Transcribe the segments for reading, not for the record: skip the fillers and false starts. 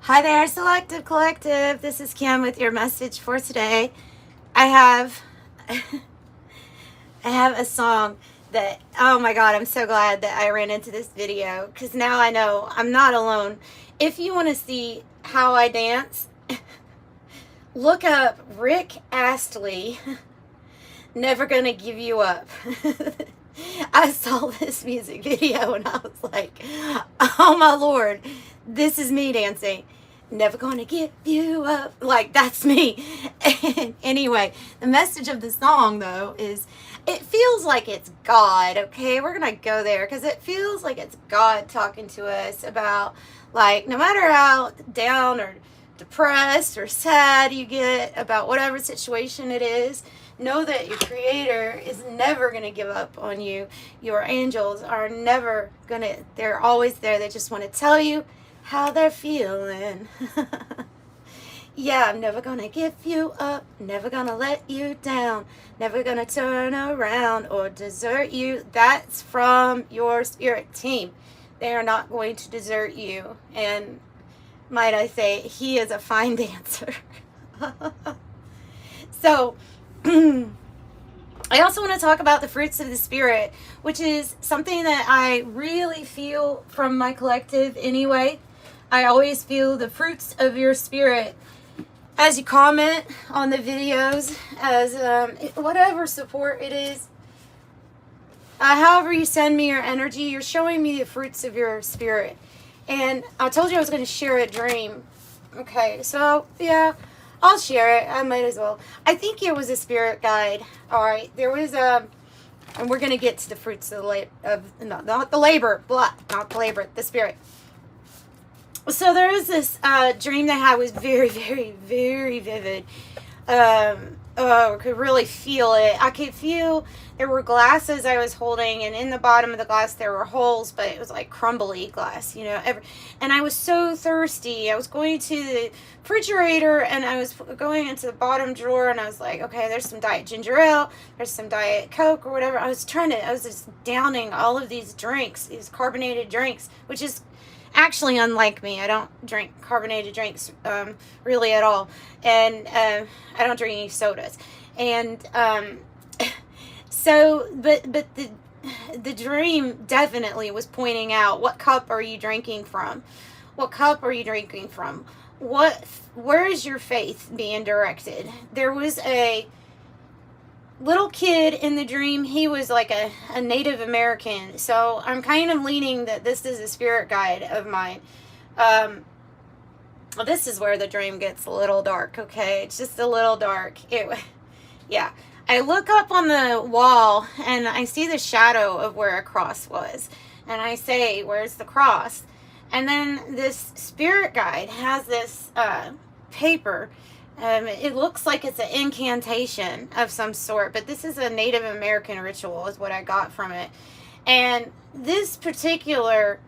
Hi there, Selective Collective. This is Kim with your message for today. I have a song that, oh my God, I'm so glad that I ran into this video because now I know I'm not alone. If you want to see how I dance, look up Rick Astley, Never Gonna Give You Up. I saw this music video and I was like, oh my Lord, this is me dancing. Never gonna give you up. Like, that's me. Anyway, the message of the song, though, is it feels like it's God, okay? We're gonna go there because it feels like it's God talking to us about, like, no matter how down or depressed or sad you get about whatever situation it is, know that your Creator is never going to give up on you. Your angels are never going to, they're always there. They just want to tell you how they're feeling. Yeah, I'm never going to give you up, never going to let you down, never going to turn around or desert you. That's from your spirit team. They are not going to desert you. And might I say, he is a fine dancer. So, I also want to talk about the fruits of the Spirit, which is something that I really feel from my collective anyway. I always feel the fruits of your spirit as you comment on the videos, as whatever support it is. However you send me your energy, you're showing me the fruits of your spirit. And I told you I was going to share a dream. Okay, so yeah, I'll share it. I might as well. I think it was a spirit guide. All right, there was and we're going to get to the fruits of the not the labor, the spirit. So there was this dream that I had was very, very, very vivid. I could really feel it. I could feel there were glasses I was holding, and in the bottom of the glass there were holes, but it was like crumbly glass, you know. And I was so thirsty. I was going to the refrigerator, and I was going into the bottom drawer, and I was like, okay, there's some Diet Ginger Ale, there's some Diet Coke or whatever. I was just downing all of these drinks, these carbonated drinks, which is actually unlike me. I don't drink carbonated drinks really at all, and I don't drink any sodas. And so but the dream definitely was pointing out, what cup are you drinking from? What cup are you drinking from? Where is your faith being directed? There was a little kid in the dream. He was like a Native American, so I'm kind of leaning that this is a spirit guide of mine. This is where the dream gets a little dark, okay? It's just a little dark. Yeah. I look up on the wall and I see the shadow of where a cross was, and I say, where's the cross? And then this spirit guide has this paper. It looks like it's an incantation of some sort, but this is a Native American ritual is what I got from it. And this particular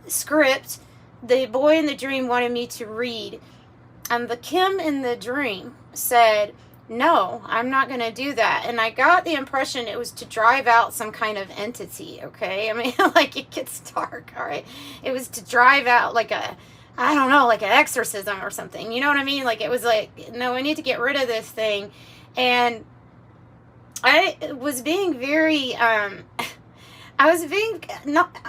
script, the boy in the dream wanted me to read. And the Kim in the dream said, no, I'm not going to do that. And I got the impression it was to drive out some kind of entity, okay? I mean, like, it gets dark, all right? It was to drive out like I don't know, like an exorcism or something. You know what I mean? Like, it was like, no, I need to get rid of this thing. And I was being very, I was being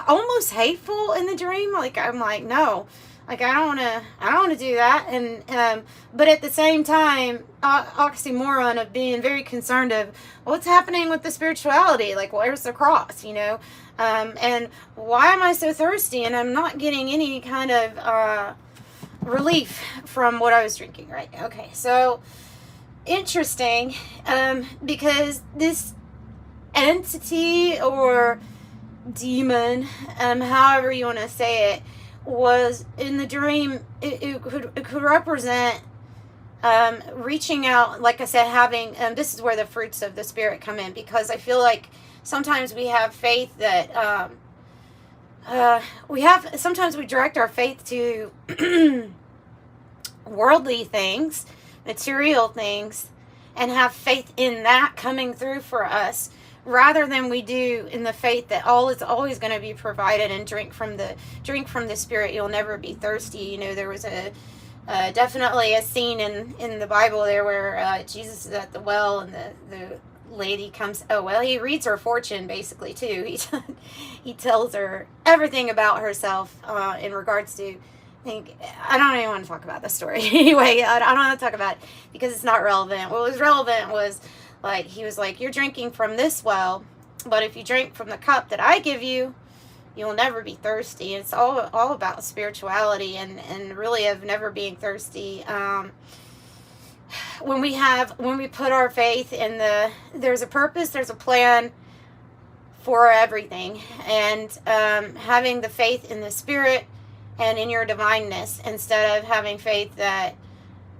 almost hateful in the dream. Like, I'm like, no, like, I don't want to do that. And, but at the same time, oxymoron of being very concerned of what's happening with the spirituality. Like, where's the cross, you know? And why am I so thirsty? And I'm not getting any kind of relief from what I was drinking, right? Okay, so interesting, because this entity or demon, however you want to say it, was in the dream. It could represent reaching out, like I said, having, this is where the fruits of the spirit come in, because I feel like sometimes we have faith that sometimes we direct our faith to worldly things, material things, and have faith in that coming through for us, rather than we do in the faith that all is always going to be provided, and drink from the Spirit, you'll never be thirsty. You know, there was definitely a scene in the Bible there where Jesus is at the well, and the lady comes. Oh well, he reads her fortune basically too. He tells her everything about herself in regards to. I don't even want to talk about the story anyway. I don't want to talk about it because it's not relevant. What was relevant was, like, he was like, you're drinking from this well, but if you drink from the cup that I give you, you'll never be thirsty. It's all about spirituality and really of never being thirsty. When we put our faith in there's a purpose, there's a plan for everything, and having the faith in the Spirit and in your divineness, instead of having faith that,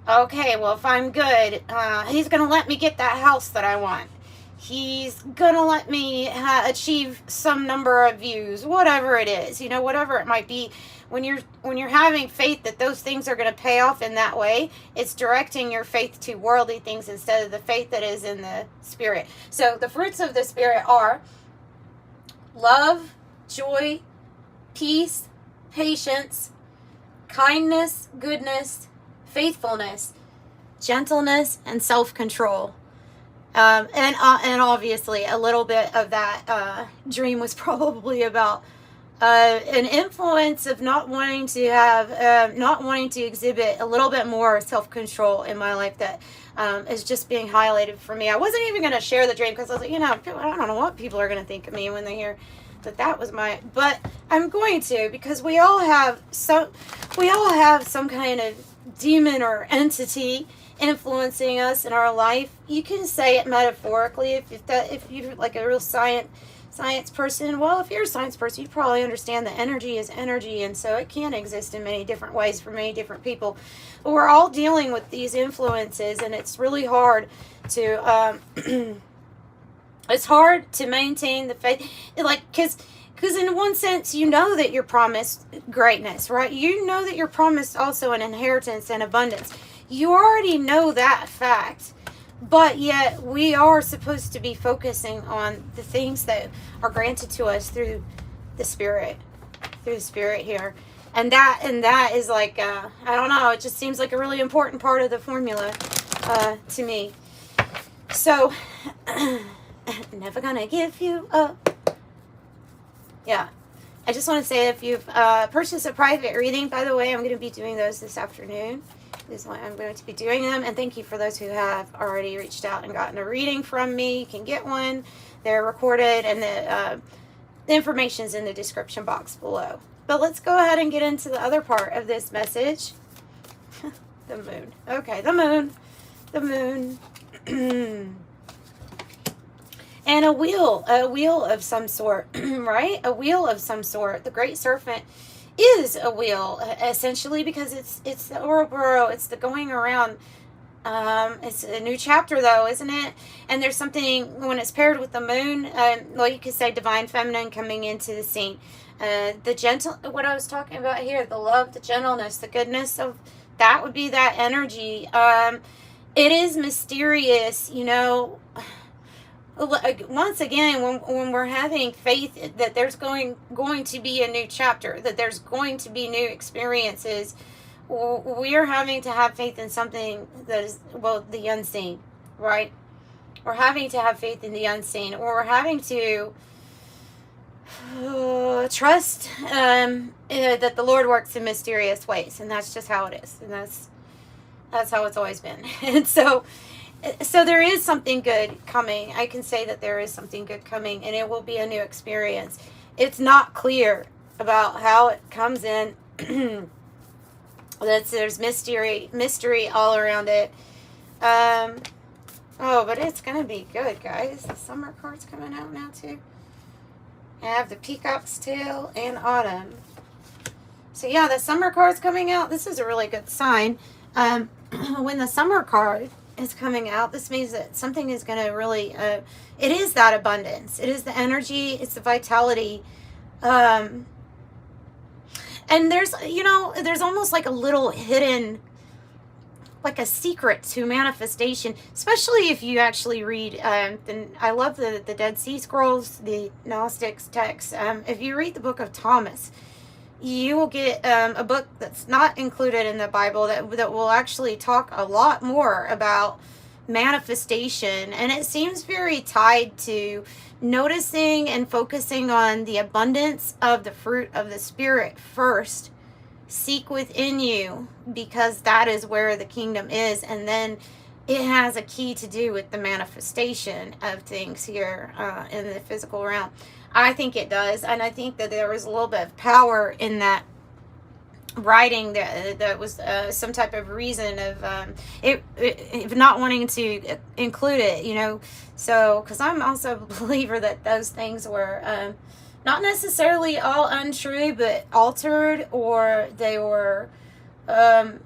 okay, well, if I'm good, he's going to let me get that house that I want. He's going to let me achieve some number of views, whatever it is, you know, whatever it might be. When you're having faith that those things are going to pay off in that way, it's directing your faith to worldly things instead of the faith that is in the Spirit. So the fruits of the Spirit are love, joy, peace, patience, kindness, goodness, faithfulness, gentleness, and self-control. And obviously a little bit of that dream was probably about an influence of not wanting to exhibit a little bit more self-control in my life that is just being highlighted for me. I wasn't even going to share the dream because I was like, I don't know what people are going to think of me when they hear that was but I'm going to, because we all have some kind of demon or entity influencing us in our life. You can say it metaphorically if you're like a real science person. Well, if you're a science person, you probably understand that energy is energy, and so it can exist in many different ways for many different people. But we're all dealing with these influences, and it's really hard to it's hard to maintain the faith, like, because in one sense, you know that you're promised greatness, right? You know that you're promised also an inheritance and abundance. You already know that fact, but yet we are supposed to be focusing on the things that are granted to us through the Spirit here. And that is like, I don't know, it just seems like a really important part of the formula to me. So, never gonna give you up. Yeah. I just want to say, if you've purchased a private reading, by the way, I'm going to be doing those this afternoon. I'm going to be doing them. And thank you for those who have already reached out and gotten a reading from me. You can get one. They're recorded, and the information's in the description box below. But let's go ahead and get into the other part of this message. The moon. Okay, the moon. The moon. And a wheel of some sort, right? A wheel of some sort. The Great Serpent is a wheel, essentially, because it's the Ouroboros. It's the going around. It's a new chapter, though, isn't it? And there's something, when it's paired with the moon, well, you could say divine feminine coming into the scene. The gentle, what I was talking about here, the love, the gentleness, the goodness of, that would be that energy. It is mysterious, you know. Once again, when we're having faith that there's going to be a new chapter, that there's going to be new experiences, we are having to have faith in something that is, well, the unseen, right? We're having to have faith in the unseen, or we're having to trust that the Lord works in mysterious ways, and that's just how it is, and that's how it's always been. And so there is something good coming. I can say that there is something good coming, and it will be a new experience. It's not clear about how it comes in. There's mystery all around it. But it's gonna be good, guys. The summer card's coming out now too. I have the Peacock's Tail and Autumn. So yeah, the summer card's coming out. This is a really good sign. When the summer card is coming out, this means that something is going to really, it is that abundance. It is the energy. It's the vitality. And there's almost like a little hidden like a secret to manifestation, especially if you actually read, I love the Dead Sea Scrolls, the Gnostics texts. If you read the book of Thomas, you will get a book that's not included in the Bible that will actually talk a lot more about manifestation, and it seems very tied to noticing and focusing on the abundance of the fruit of the Spirit first. Seek within you, because that is where the kingdom is, and then it has a key to do with the manifestation of things here in the physical realm. I think it does, and I think that there was a little bit of power in that writing that was some type of reason of it not wanting to include it, you know. So, because I'm also a believer that those things were not necessarily all untrue, but altered, or they were I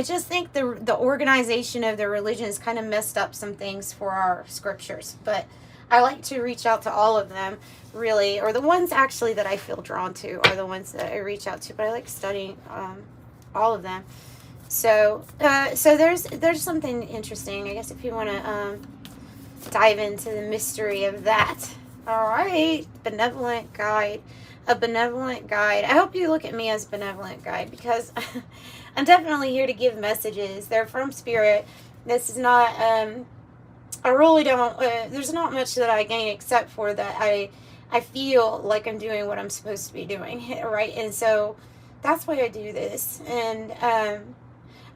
just think the organization of the religions kind of messed up some things for our scriptures. But I like to reach out to all of them, really, or the ones actually that I feel drawn to are the ones that I reach out to. But I like studying all of them. So there's something interesting, I guess, if you want to dive into the mystery of that. All right, benevolent guide. A benevolent guide. I hope you look at me as benevolent guide, because I'm definitely here to give messages. They're from Spirit. This is not, I really don't, there's not much that I gain except for that I feel like I'm doing what I'm supposed to be doing, right? And so that's why I do this. And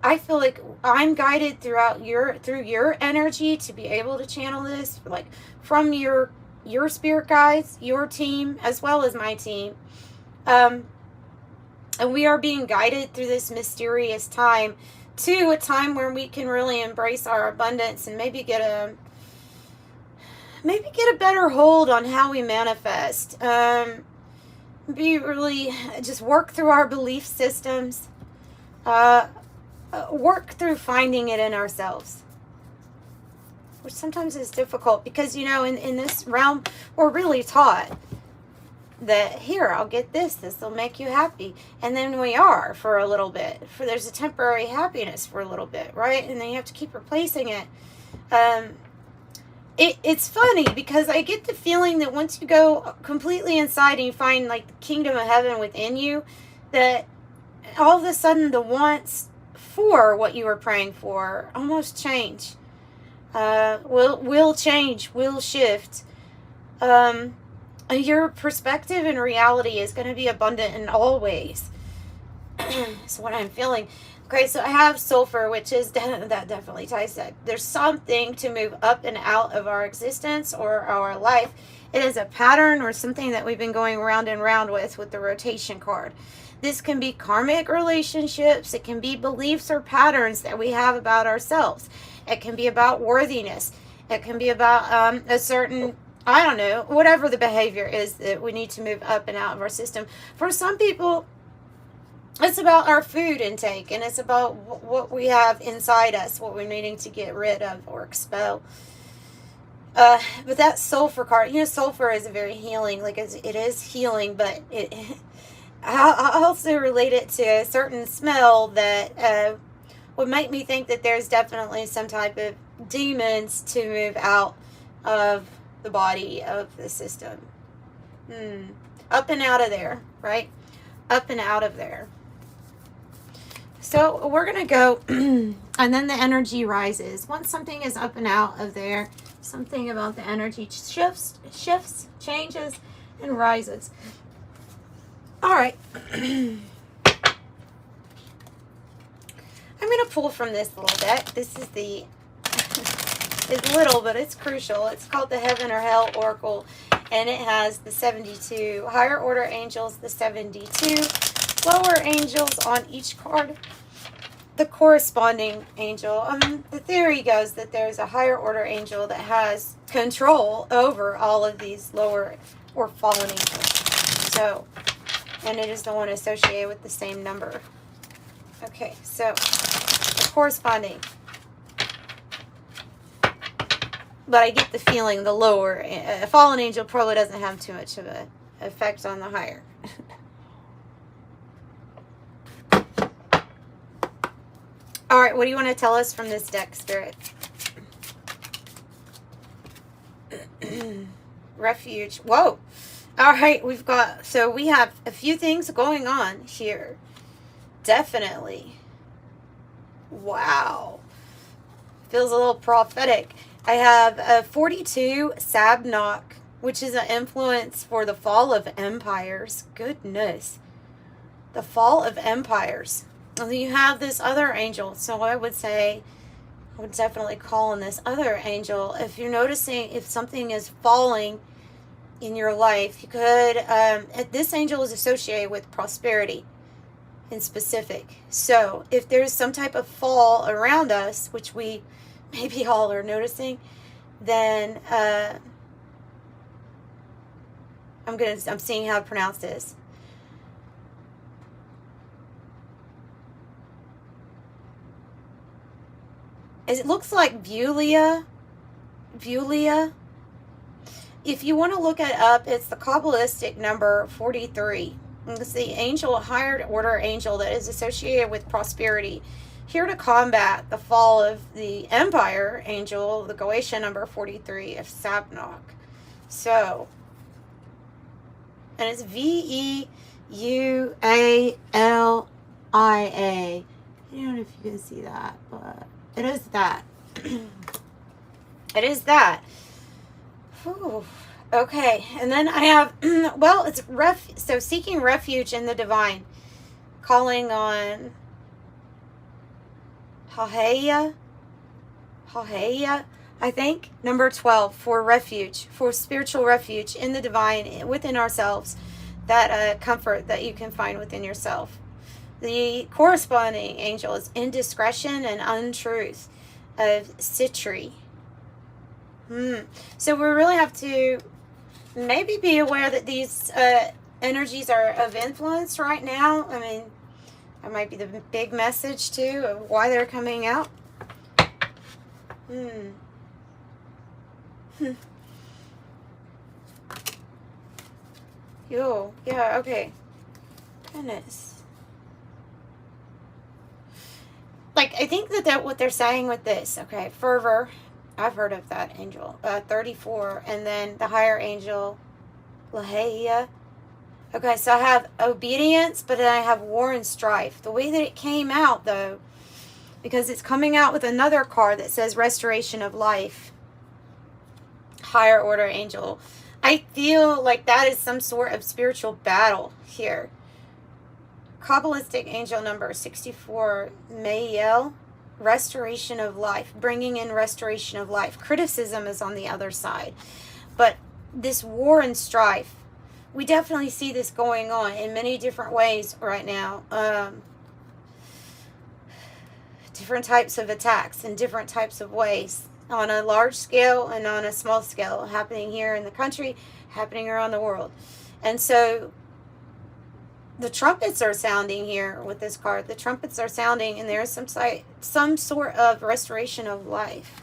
I feel like I'm guided through your energy to be able to channel this, like from your spirit guides, your team, as well as my team. And we are being guided through this mysterious time to a time where we can really embrace our abundance and maybe get a better hold on how we manifest. Be really just work through our belief systems. Work through finding it in ourselves, which sometimes is difficult, because, you know, in this realm, we're really taught that, here, I'll get this will make you happy. And then we are for a little bit. There's a temporary happiness for a little bit, right? And then you have to keep replacing it. It's funny, because I get the feeling that once you go completely inside and you find, like, the kingdom of heaven within you, that all of a sudden the wants for what you were praying for almost change. Will change, will shift. Your perspective and reality is going to be abundant in all ways. So what I'm feeling. Okay, so I have sulfur, which is that definitely ties that. There's something to move up and out of our existence or our life. It is a pattern or something that we've been going round and round with the rotation card. This can be karmic relationships. It can be beliefs or patterns that we have about ourselves. It can be about worthiness. It can be about a certain, I don't know, whatever the behavior is that we need to move up and out of our system. For some people, it's about our food intake, and it's about what we have inside us, what we're needing to get rid of or expel. But that sulfur card, you know, sulfur is a very healing, like it is healing, but I also relate it to a certain smell that would make me think that there's definitely some type of demons to move out of the body, of the system. Up and out of there, right? Up and out of there. So we're going to go, and then the energy rises. Once something is up and out of there, something about the energy shifts, changes, and rises. All right. I'm going to pull from this little deck. This is it's little, but it's crucial. It's called the Heaven or Hell Oracle, and it has the 72 higher order angels, the 72 lower angels on each card, the corresponding angel. The theory goes that there's a higher order angel that has control over all of these lower or fallen angels. So, and it is the one associated with the same number. Okay, so the corresponding. But I get the feeling the lower, a fallen angel probably doesn't have too much of an effect on the higher. All right, what do you want to tell us from this deck, Spirit? Refuge. Whoa. All right, we have a few things going on here. Definitely. Wow. Feels a little prophetic. I have a 42 Sabnok, which is an influence for the fall of empires. Goodness. The fall of empires. And then you have this other angel. So I would say, I would definitely call on this other angel. If you're noticing if something is falling in your life, you could, this angel is associated with prosperity in specific. So if there's some type of fall around us, which we maybe all are noticing, then I'm seeing how to pronounce this. It looks like Vulia. If you want to look it up, it's the Kabbalistic number 43. It's the angel, higher order angel that is associated with prosperity, here to combat the fall of the empire angel, the Goetia number 43 of Sabnok. So, and it's Veualia. I don't know if you can see that, but it is that. It is that. Whew. Okay, and then I have, well, it's so seeking refuge in the divine, calling on Forhaxa, I think, number 12, for refuge, for spiritual refuge in the divine, within ourselves, that comfort that you can find within yourself. The corresponding angel is indiscretion and untruth of Citri. So we really have to maybe be aware that these energies are of influence right now. I mean, that might be the big message too of why they're coming out. Yo, yeah, okay. Goodness. Like, I think that what they're saying with this, okay, fervor, I've heard of that angel, 34, and then the higher angel, Lahaya. Okay, so I have obedience, but then I have war and strife. The way that it came out, though, because it's coming out with another card that says restoration of life, higher order angel. I feel like that is some sort of spiritual battle here. Kabbalistic angel number 64, Mayel, restoration of life, bringing in restoration of life. Criticism is on the other side. But this war and strife, we definitely see this going on in many different ways right now. Different types of attacks in different types of ways, on a large scale and on a small scale, happening here in the country, happening around the world. And so the trumpets are sounding here with this card. The trumpets are sounding, and there's some sort of restoration of life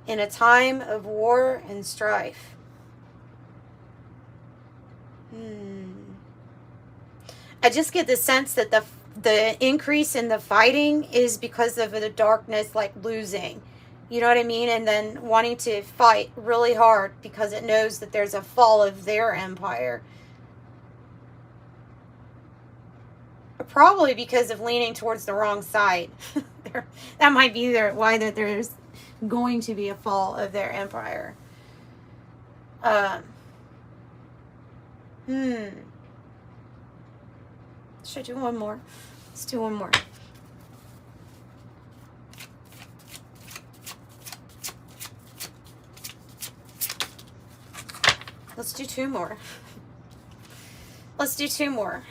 in a time of war and strife. I just get the sense that the increase in the fighting is because of the darkness, like losing. You know what I mean? And then wanting to fight really hard because it knows that there's a fall of their empire. Probably because of leaning towards the wrong side. That might be why that there's going to be a fall of their empire. Should I do one more? Let's do one more. Let's do two more. Let's do two more.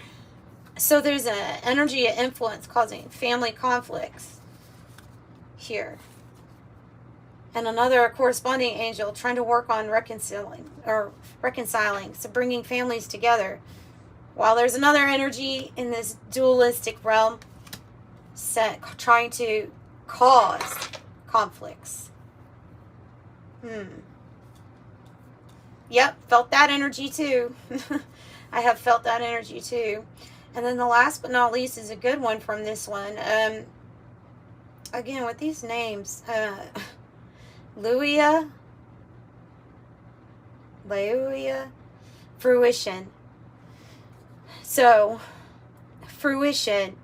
So there's an energy of influence causing family conflicts here. And another corresponding angel trying to work on reconciling, so bringing families together. While there's another energy in this dualistic realm trying to cause conflicts. Yep, felt that energy too. I have felt that energy too. And then the last but not least is a good one from this one. Again, with these names, Leuia, fruition. So, fruition,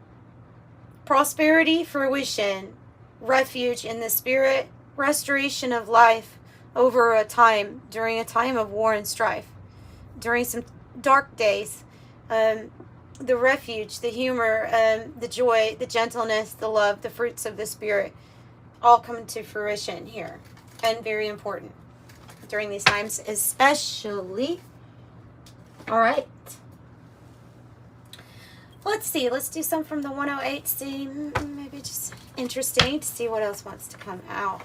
prosperity, fruition, refuge in the spirit, restoration of life over a time, during a time of war and strife, during some dark days, the refuge, the humor, the joy, the gentleness, the love, the fruits of the spirit, all come to fruition here, and very important during these times, especially. All right. Let's see. Let's do some from the 108. See, maybe just interesting to see what else wants to come out.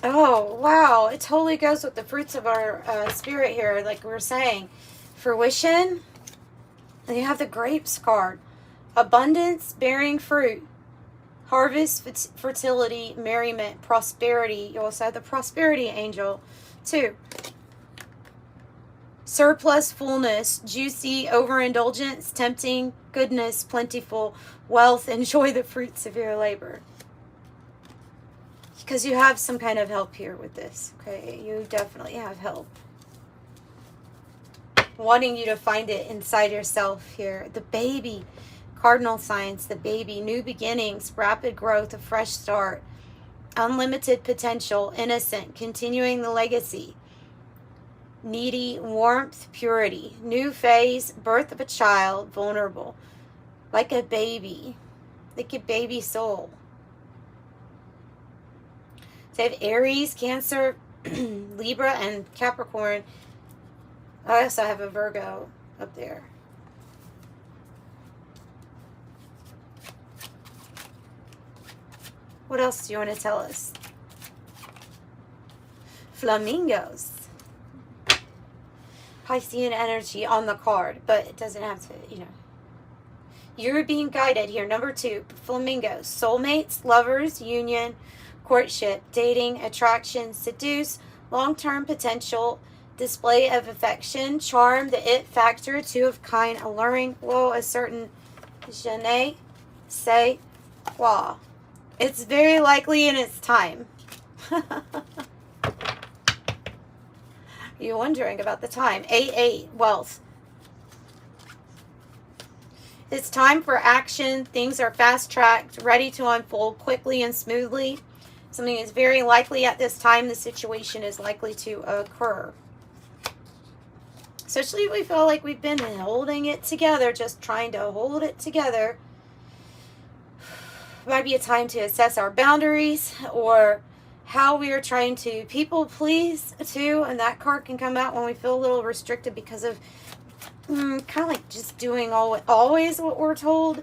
Oh, wow. It totally goes with the fruits of our spirit here, like we were saying. Fruition. And you have the grapes card. Abundance, bearing fruit. Harvest, fertility, merriment, prosperity. You also have the prosperity angel, too. Surplus, fullness, juicy, overindulgence, tempting, goodness, plentiful, wealth. Enjoy the fruits of your labor. Because you have some kind of help here with this, okay? You definitely have help. Wanting you to find it inside yourself here. The baby, cardinal signs, the baby, new beginnings, rapid growth, a fresh start, unlimited potential, innocent, continuing the legacy, needy, warmth, purity, new phase, birth of a child, vulnerable, like a baby soul. So I have Aries, Cancer, Libra, and Capricorn. I also have a Virgo up there. What else do you want to tell us? Flamingos. Piscean energy on the card, but it doesn't have to, you know. You're being guided here. Number 2, flamingos. Soulmates, lovers, union, courtship, dating, attraction, seduce, long-term potential, display of affection, charm, the it factor, 2 of kind, alluring, whoa, a certain je ne sais quoi. It's very likely in its time. You're wondering about the time. 8-8, wealth. It's time for action. Things are fast-tracked, ready to unfold quickly and smoothly. Something is very likely at this time. The situation is likely to occur. Especially if we feel like we've been holding it together, just trying to hold it together. Might be a time to assess our boundaries or how we are trying to people please too. And that card can come out when we feel a little restricted because of kind of like just doing always what we're told.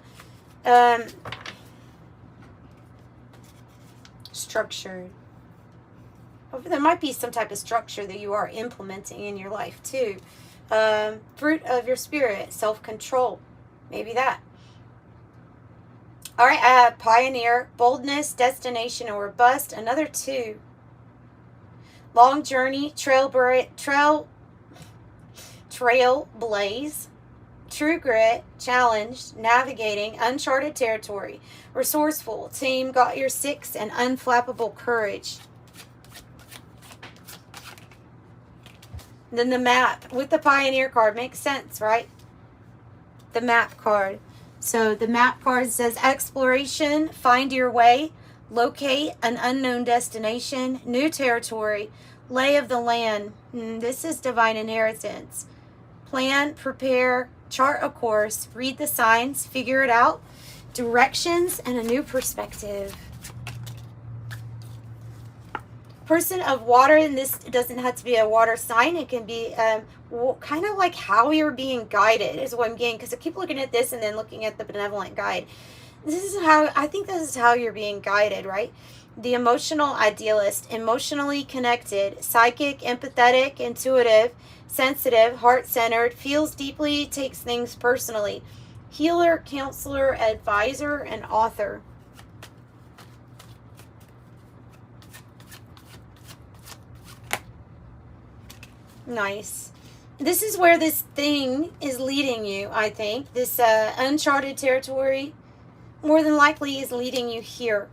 Structured. There might be some type of structure that you are implementing in your life too. Fruit of your spirit, self-control, maybe that. All right, I have pioneer, boldness, destination, or bust. Another 2. Long journey, trail blaze, true grit, challenged, navigating, uncharted territory, resourceful, team, got your 6, and unflappable courage. Then the map with the pioneer card makes sense, right? The map card. So the map card says exploration, find your way, locate an unknown destination, new territory, lay of the land. This is divine inheritance. Plan, prepare, chart a course, read the signs, figure it out, directions, and a new perspective. Person of water, and this doesn't have to be a water sign. It can be kind of like how you're being guided is what I'm getting, because I keep looking at this and then looking at the benevolent guide. This is how, I think this is how you're being guided, right? The emotional idealist, emotionally connected, psychic, empathetic, intuitive, sensitive, heart-centered, feels deeply, takes things personally. Healer, counselor, advisor, and author. Nice. This is where this thing is leading you, I think. This uncharted territory more than likely is leading you here.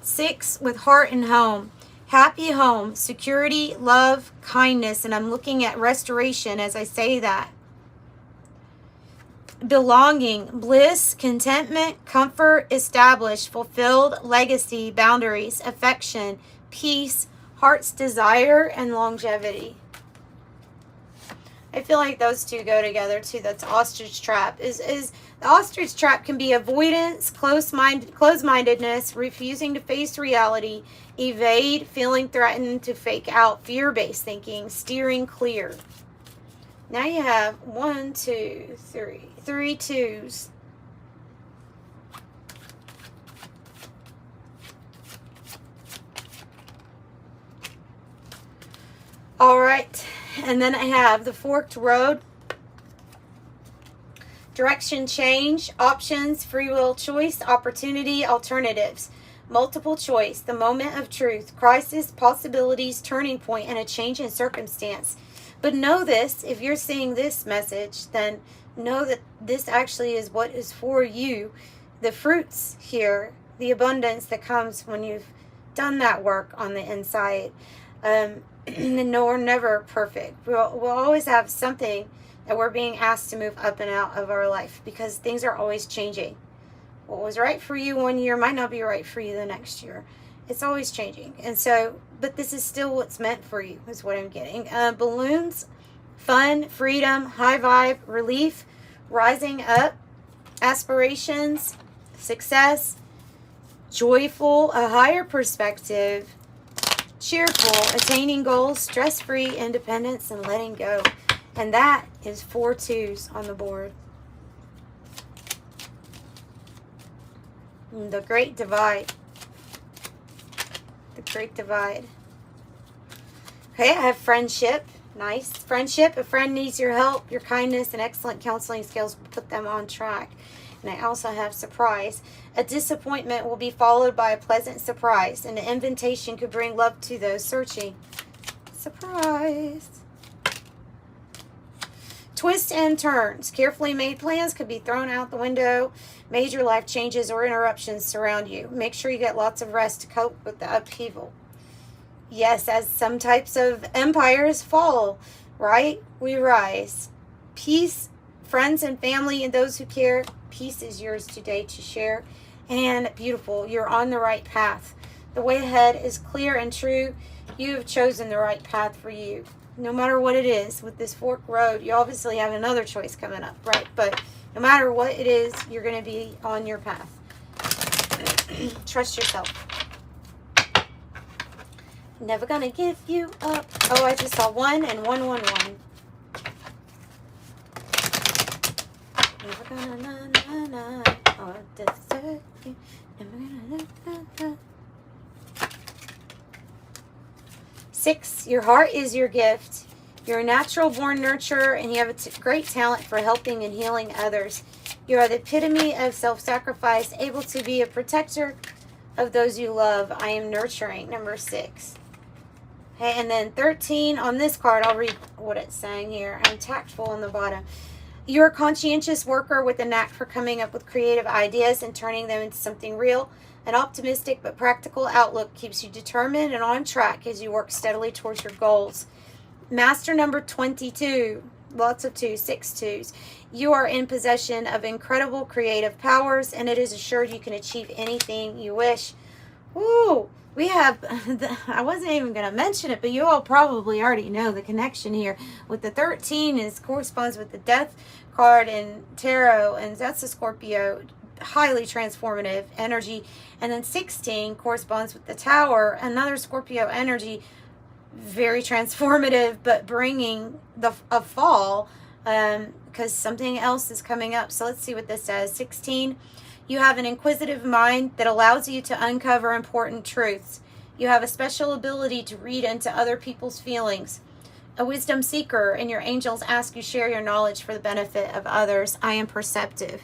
6 with heart and home. Happy home, security, love, kindness. And I'm looking at restoration as I say that. Belonging, bliss, contentment, comfort, established, fulfilled, legacy, boundaries, affection, peace, heart's desire, and longevity. I feel like those two go together too. That's ostrich trap. Is the ostrich trap can be avoidance, close-mindedness, refusing to face reality, evade, feeling threatened, to fake out, fear-based thinking, steering clear. Now you have 1, 2, 3. 3 twos. All right, and then I have the forked road, direction change, options, free will choice, opportunity, alternatives, multiple choice, the moment of truth, crisis, possibilities, turning point, and a change in circumstance. But know this, if you're seeing this message, then know that this actually is what is for you. The fruits here, the abundance that comes when you've done that work on the inside. No, we're never perfect. We'll always have something that we're being asked to move up and out of our life, because things are always changing. What was right for you one year might not be right for you the next year. It's always changing. And so, but this is still what's meant for you, is what I'm getting. Balloons, fun, freedom, high vibe, relief, rising up, aspirations, success, joyful, a higher perspective, cheerful, attaining goals, stress-free, independence, and letting go. And that is 4 twos on the board. The Great Divide. The Great Divide. Okay, I have friendship. Nice. Friendship. A friend needs your help, your kindness, and excellent counseling skills will put them on track. And I also have surprise. A disappointment will be followed by a pleasant surprise, and an invitation could bring love to those searching. Surprise. Twists and turns. Carefully made plans could be thrown out the window. Major life changes or interruptions surround you. Make sure you get lots of rest to cope with the upheaval. Yes, as some types of empires fall, right? We rise. Peace, friends and family and those who care. Peace is yours today to share. And beautiful. You're on the right path. The way ahead is clear and true. You have chosen the right path for you. No matter what it is, with this forked road, you obviously have another choice coming up, right? But no matter what it is, you're going to be on your path. Trust yourself. Never gonna give you up. Oh, I just saw 1 and 1, 1, 1. Never gonna na na na or desert you. Never gonna na na na. 6, your heart is your gift. You're a natural born nurturer, and you have a great talent for helping and healing others. You are the epitome of self-sacrifice, able to be a protector of those you love. I am nurturing. Number 6. Okay, and then 13 on this card, I'll read what it's saying here. I'm tactful on the bottom. You're a conscientious worker with a knack for coming up with creative ideas and turning them into something real. An optimistic but practical outlook keeps you determined and on track as you work steadily towards your goals. Master number 22. Lots of 2, 6 twos. You are in possession of incredible creative powers, and it is assured you can achieve anything you wish. Woo! We have, I wasn't even going to mention it, but you all probably already know the connection here. With the 13 corresponds with the death card in tarot, and that's a Scorpio. highly transformative energy. And then 16 corresponds with the Tower, another Scorpio energy, very transformative, but bringing a fall, because something else is coming up. So let's see what this says. 16, you have an inquisitive mind that allows you to uncover important truths. You have a special ability to read into other people's feelings. A wisdom seeker, and your angels ask you share your knowledge for the benefit of others. I am perceptive.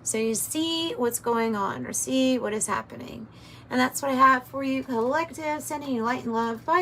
So you see what's going on, or see what is happening. And that's what I have for you, collective. Sending you light and love. Bye.